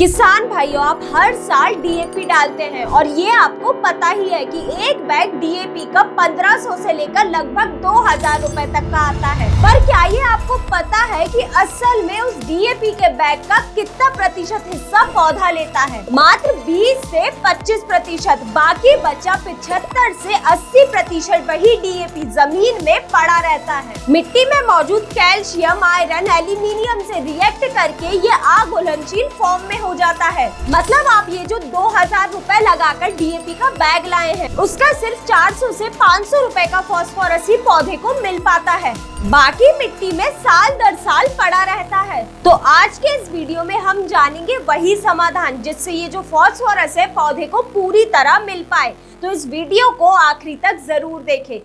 किसान भाइयों, आप हर साल डीएपी डालते हैं और ये आपको पता ही है कि एक बैग डीएपी का 1500 से लेकर लगभग 2000 रुपए तक का आता है। पर क्या ये आपको पता है कि असल में उस डीएपी के बैग का कितना प्रतिशत हिस्सा पौधा लेता है? मात्र 20 से 25%। बाकी बचा 75 से 80% वही डीएपी जमीन में पड़ा रहता है। मिट्टी में मौजूद कैल्शियम, आयरन, एल्यूमिनियम से रिएक्ट करके ये आग घुलनशील फॉर्म में हो जाता है। मतलब आप ये जो 2000 रुपए लगाकर डीएपी का बैग लाए हैं, उसका सिर्फ 400 से 500 रुपए का फास्फोरस ही पौधे को मिल पाता है। बाकी मिट्टी में साल दर साल पड़ा रहता है। तो आज के इस वीडियो में हम जानेंगे वही समाधान जिससे ये जो फास्फोरस है पौधे को पूरी तरह मिल पाए। तो इस वीडियो को आखिरी तक जरूर देखें।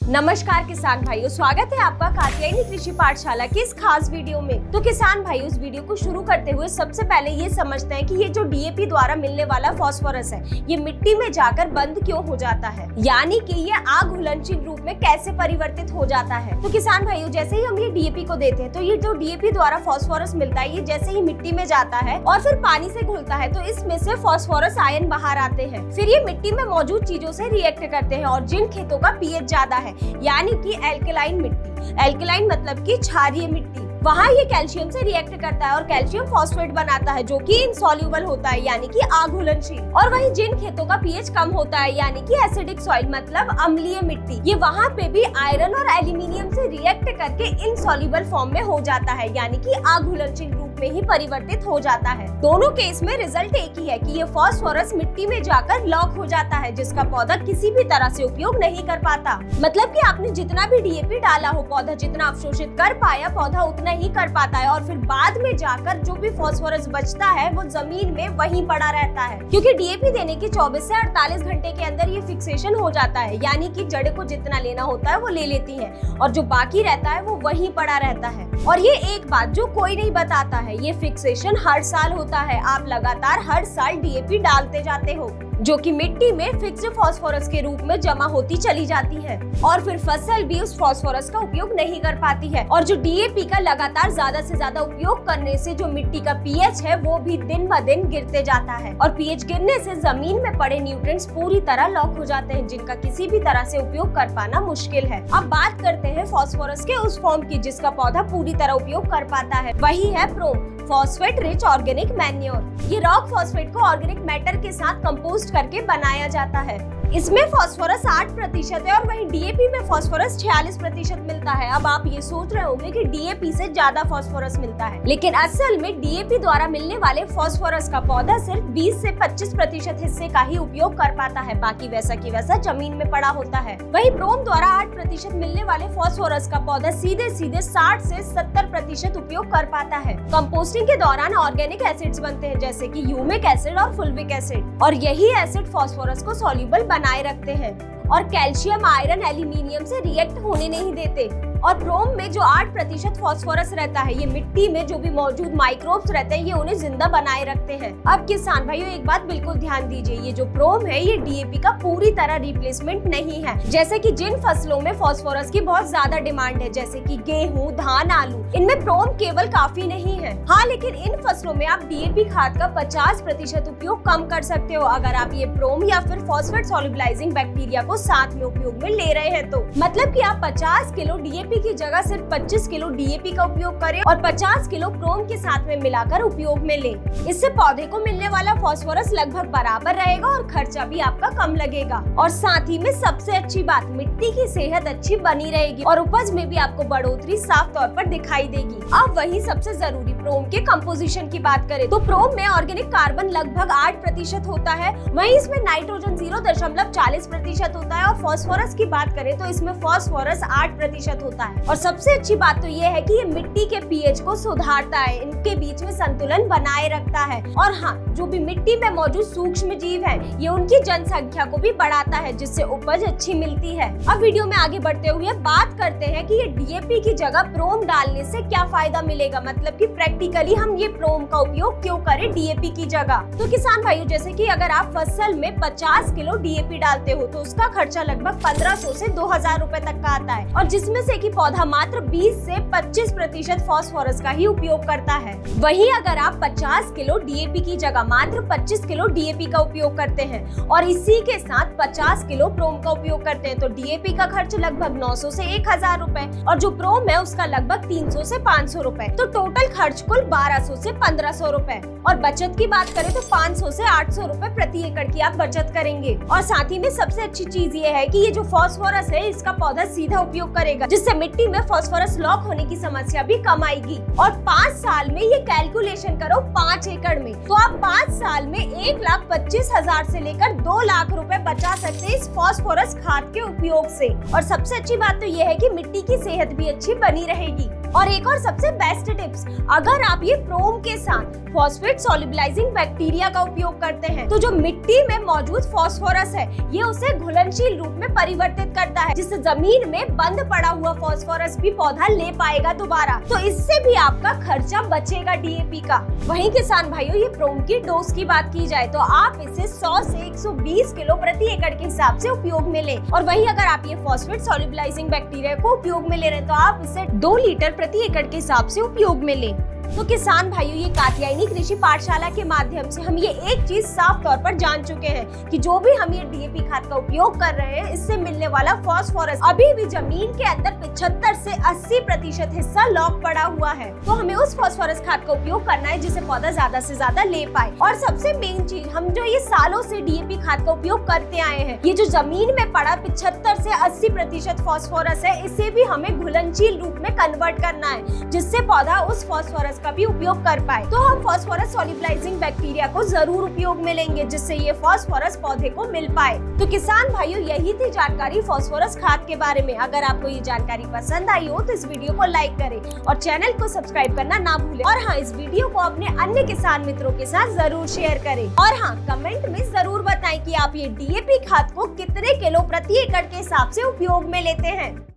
नमस्कार किसान भाइयों, स्वागत है आपका कात्यायनी कृषि पाठशाला की इस खास वीडियो में। तो किसान भाइयों, इस वीडियो को शुरू करते हुए सबसे पहले ये समझते हैं कि ये जो डीएपी द्वारा मिलने वाला फास्फोरस है, ये मिट्टी में जाकर बंद क्यों हो जाता है, यानी कि ये आग घुलनशील रूप में कैसे परिवर्तित हो जाता है। तो किसान भाइयों, जैसे ही हम ये डीएपी को देते हैं तो ये जो डीएपी द्वारा फास्फोरस मिलता है, ये जैसे ही मिट्टी में जाता है और फिर पानी से घुलता है तो इसमें से फास्फोरस आयन बाहर आते हैं। फिर ये मिट्टी में मौजूद चीजों से रिएक्ट करते हैं और जिन खेतों का पीएच ज्यादा है, यानी कि एल्कलाइन मिट्टी, एल्कलाइन मतलब कि क्षारीय मिट्टी, वहाँ ये कैल्शियम से रिएक्ट करता है और कैल्शियम फॉस्फेट बनाता है जो कि इनसॉल्युबल होता है, यानी कि आग घुलनशील। और वहीं जिन खेतों का पीएच कम होता है, यानी कि एसिडिक सॉइल मतलब अम्लीय मिट्टी, ये वहाँ पे भी आयरन और एल्यूमिनियम से रिएक्ट करके इनसॉल्युबल फॉर्म में हो जाता है, यानी कि आग घुलनशील रूप में ही परिवर्तित हो जाता है। दोनों केस में रिजल्ट एक ही है कि ये फास्फोरस मिट्टी में जाकर लॉक हो जाता है, जिसका पौधा किसी भी तरह से उपयोग नहीं कर पाता। मतलब कि आपने जितना भी डीएपी डाला हो, पौधा जितना अवशोषित कर पाया, पौधा उतना ही कर पाता है और फिर बाद में जाकर जो भी फास्फोरस बचता है वो जमीन में वहीं पड़ा रहता है, क्योंकि डीएपी देने के 24 से 48 घंटे के अंदर ये फिक्सेशन हो जाता है, यानी कि जड़ को जितना लेना होता है वो ले लेती है और जो बाकी रहता है वो वहीं पड़ा रहता है। और ये एक बात जो कोई नहीं बताता है, ये फिक्सेशन हर साल होता है। आप लगातार हर साल डीएपी डालते जाते हो, जो कि मिट्टी में फिक्स्ड फास्फोरस के रूप में जमा होती चली जाती है और फिर फसल भी उस फास्फोरस का उपयोग नहीं कर पाती है। और जो डीएपी का लगातार ज्यादा से ज्यादा उपयोग करने से जो मिट्टी का पीएच है वो भी दिन ब दिन गिरते जाता है और पीएच गिरने से जमीन में पड़े न्यूट्रिएंट्स पूरी तरह लॉक हो जाते हैं, जिनका किसी भी तरह से उपयोग कर पाना मुश्किल है। अब बात करते हैं फास्फोरस के उस फॉर्म की जिसका पौधा पूरी तरह उपयोग कर पाता है, वही है प्रोम, फॉस्फेट रिच ऑर्गेनिक मैन्योर। ये रॉक फॉस्फेट को ऑर्गेनिक मैटर के साथ कंपोस्ट करके बनाया जाता है। इसमें फास्फोरस 8% है और वहीं डीएपी में फास्फोरस 46% मिलता है। अब आप ये सोच रहे होंगे कि डीएपी से ज्यादा फास्फोरस मिलता है, लेकिन असल में डीएपी द्वारा मिलने वाले फास्फोरस का पौधा सिर्फ 20 से 25% हिस्से का ही उपयोग कर पाता है, बाकी वैसा की वैसा जमीन में पड़ा होता है। वहीं प्रोम द्वारा 8% मिलने वाले फास्फोरस का पौधा सीधे 60 से 70% उपयोग कर पाता है। कंपोस्टिंग के दौरान ऑर्गेनिक एसिड्स बनते हैं, जैसे कि ह्यूमिक एसिड और फुल्विक एसिड, और यही एसिड फास्फोरस को सॉल्युबल बनाए रखते हैं और कैल्शियम, आयरन, एल्यूमिनियम से रिएक्ट होने नहीं देते। और प्रोम में जो 8% फास्फोरस रहता है, ये मिट्टी में जो भी मौजूद माइक्रोब्स रहते हैं, ये उन्हें जिंदा बनाए रखते हैं। अब किसान भाइयों, एक बात बिल्कुल ध्यान दीजिए, ये जो प्रोम है ये डीएपी का पूरी तरह रिप्लेसमेंट नहीं है। जैसे कि जिन फसलों में फास्फोरस की बहुत ज्यादा डिमांड है, जैसे कि गेहूं, धान, आलू, इनमें प्रोम केवल काफी नहीं है। हाँ, लेकिन इन फसलों में आप डीएपी खाद का 50% उपयोग कम कर सकते हो अगर आप ये प्रोम या फिर फॉस्फेट सॉल्युबलाइजिंग बैक्टीरिया को साथ में उपयोग में ले रहे हैं तो। मतलब कि आप 50 किलो डीएपी की जगह सिर्फ 25 किलो डीएपी का उपयोग करें और 50 किलो प्रोम के साथ में मिलाकर उपयोग में लें। इससे पौधे को मिलने वाला फास्फोरस लगभग बराबर रहेगा और खर्चा भी आपका कम लगेगा। और साथ ही में सबसे अच्छी बात, मिट्टी की सेहत अच्छी बनी रहेगी और उपज में भी आपको बढ़ोतरी साफ तौर पर दिखाई देगी। अब वही सबसे जरूरी प्रोम के कंपोजिशन की बात करें तो प्रोम में ऑर्गेनिक कार्बन लगभग 8% होता है, वहीं इसमें नाइट्रोजन 0.40% होता है और फास्फोरस की बात करें तो इसमें फास्फोरस 8% होता है। और सबसे अच्छी बात तो ये है कि ये मिट्टी के पीएच को सुधारता है, इनके बीच में संतुलन बनाए रखता है और हाँ, जो भी मिट्टी में मौजूद सूक्ष्म जीव हैं, ये उनकी जनसंख्या को भी बढ़ाता है, जिससे उपज अच्छी मिलती है। अब वीडियो में आगे बढ़ते हुए बात करते हैं कि ये डीएपी की जगह प्रोम डालने से क्या फायदा मिलेगा, मतलब कि प्रैक्टिकली हम ये प्रोम का उपयोग क्यों करें डीएपी की जगह। तो किसान भाइयों, जैसे कि अगर आप फसल में 50 किलो डीएपी डालते हो तो उसका खर्चा लगभग 1500 से 2000 रुपए तक का आता है और जिसमें से कि पौधा मात्र 20 से 25% फास्फोरस का ही उपयोग करता है। वहीं अगर आप 50 किलो डीएपी की जगह मात्र 25 किलो डीएपी का उपयोग करते हैं और इसी के साथ 50 किलो प्रोम का उपयोग करते हैं तो डीएपी का खर्च लगभग 900 से 1000 रुपए और जो प्रोम है उसका लगभग 300 से 500 रुपए। तो टोटल खर्च कुल 1200 से 1500 रुपए। और बचत की बात करें तो 500 से 800 रुपए प्रति एकड़ की आप बचत करेंगे। और साथ ही में सबसे अच्छी चीज ये है कि ये जो फास्फोरस है इसका पौधा सीधा उपयोग करेगा, जिससे मिट्टी में फास्फोरस लॉक होने की समस्या भी कम आएगी। और 5 साल में ये कैलकुलेशन करो 5 एकड़ में तो आप 5 साल में 1,25,000 से लेकर 2 लाख रुपए बचा सकते हैं इस फास्फोरस खाद के उपयोग से। और सबसे अच्छी बात तो ये है कि मिट्टी की सेहत भी अच्छी बनी रहेगी। और एक और सबसे बेस्ट टिप्स, अगर आप ये प्रोम के साथ फॉस्फेट सॉल्युबलाइजिंग बैक्टीरिया का उपयोग करते हैं तो जो मिट्टी में मौजूद फास्फोरस है ये उसे घुलनशील रूप में परिवर्तित करता है, जिससे जमीन में बंद पड़ा हुआ फास्फोरस भी पौधा ले पाएगा दोबारा। तो इससे भी आपका खर्चा बचेगा डीएपी का। वहीं किसान भाइयों, ये प्रोम की डोज की बात की जाए तो आप इसे 100 से 120 किलो प्रति एकड़ के हिसाब से उपयोग में लें। और वहीं अगर आप ये फॉस्फेट सॉल्युबलाइजिंग बैक्टीरिया को उपयोग में ले रहे हैं तो आप इसे 2 लीटर प्रति एकड़ के हिसाब से उपयोग में लें। तो किसान भाइयों, ये कात्यायनी कृषि पाठशाला के माध्यम से हम ये एक चीज साफ तौर पर जान चुके हैं कि जो भी हम ये डीएपी खाद का उपयोग कर रहे हैं इससे मिलने वाला फास्फोरस अभी भी जमीन के अंदर 75 से 80% हिस्सा लॉक पड़ा हुआ है। तो हमें उस फास्फोरस खाद का उपयोग करना है जिसे पौधा ज्यादा से ज्यादा ले पाए। और सबसे मेन चीज, हम जो ये सालों से डीएपी खाद का उपयोग करते आए हैं, ये जो जमीन में पड़ा 75 से 80% फास्फोरस है, इसे भी हमें घुलनशील रूप में कन्वर्ट करना है जिससे पौधा उस फास्फोरस का भी उपयोग कर पाए। तो हम फास्फोरस सॉल्युबलाइजिंग बैक्टीरिया को जरूर उपयोग में लेंगे जिससे ये फास्फोरस पौधे को मिल पाए। तो किसान भाइयों, यही थी जानकारी फास्फोरस खाद के बारे में। अगर आपको ये जानकारी पसंद आई हो तो इस वीडियो को लाइक करें और चैनल को सब्सक्राइब करना ना भूलें। और हाँ, इस वीडियो को अपने अन्य किसान मित्रों के साथ जरूर शेयर करें। और हाँ, कमेंट में जरूर बताएं कि आप ये डीएपी खाद को कितने किलो प्रति एकड़ के हिसाब से उपयोग में लेते हैं।